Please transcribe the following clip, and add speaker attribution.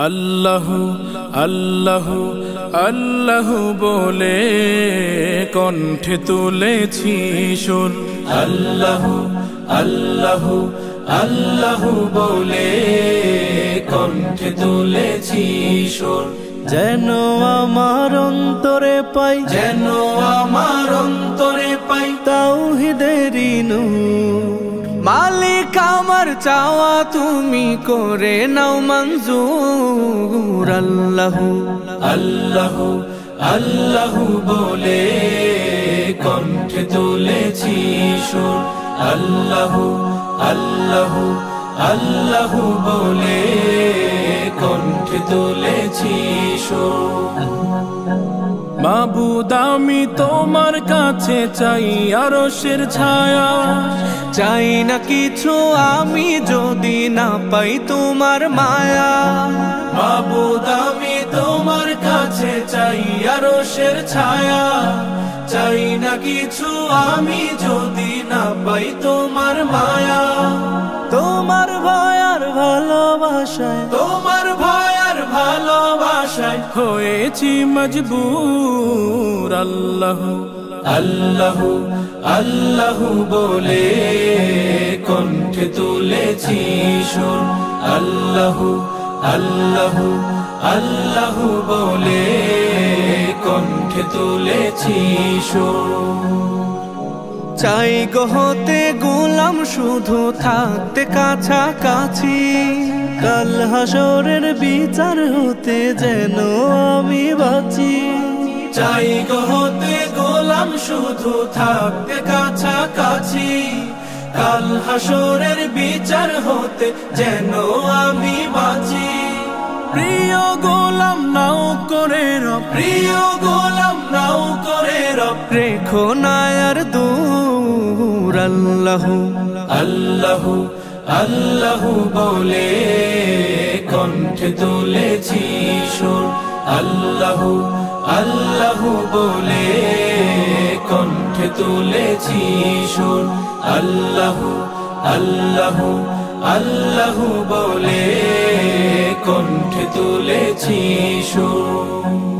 Speaker 1: আল্লাহু আল্লাহু আল্লাহু বলে কণ্ঠে তুলেছি সুর। আল্লাহু আল্লাহু আল্লাহু বলে কণ্ঠে তুলেছি সুর।
Speaker 2: যেন আমার অন্তরে পাই,
Speaker 1: যেন আমার অন্তরে পাই
Speaker 2: তাওহীদেরই নূর। মালিক আমার চাওয়া তুমি করে নাও মঞ্জুর। আল্লাহু
Speaker 1: আল্লাহু আল্লাহু বলে কণ্ঠে তুলেছি সুর। আল্লাহু আল্লাহু আল্লাহু বলে কণ্ঠে তুলেছি সুর। মাবুদ আমি তোমার কাছে চাই আরশের ছায়া,
Speaker 2: চাই না কিছু আমি যদি না পাই তোমার মায়া।
Speaker 1: মাবুদ আমি তোমার কাছে চাই আরশের ছায়া, চাই না কিছু আমি যদি না পাই তোমার মায়া।
Speaker 2: তোমার ভয় আর ভালোবাসায়,
Speaker 1: তোমার ভয় আর ভালোবাসায় হয়েছি মজবুর। আল্লাহু আল্লাহু আল্লাহু বলে কণ্ঠে তুলেছি সুর। আল্লাহু আল্লাহু আল্লাহু বলে কণ্ঠে তুলেছি সুর।
Speaker 2: চাই গো হতে গোলাম শুধু থাকতে কাছাকাছি, কাল হাসরের বিচার হতে যেন আমি বাঁচি।
Speaker 1: চাই গো হতে গোলাম শুধু থাকতে কাছাকাছি, কাল হাসরের বিচার হতে যেন আমি বাঁচি। প্রিয় গোলাম নাও করে রব, প্রিয় গোলাম নাও করে রব
Speaker 2: রেখো না আর দূর। আল্লাহু
Speaker 1: আল্লাহু আল্লাহু বলে কণ্ঠে তুলেছি সুর। আল্লাহু আল্লাহু বলে কণ্ঠে তুলেছি সুর। আল্লাহু আল্লাহু আল্লাহু বলে কণ্ঠে তুলেছি সুর।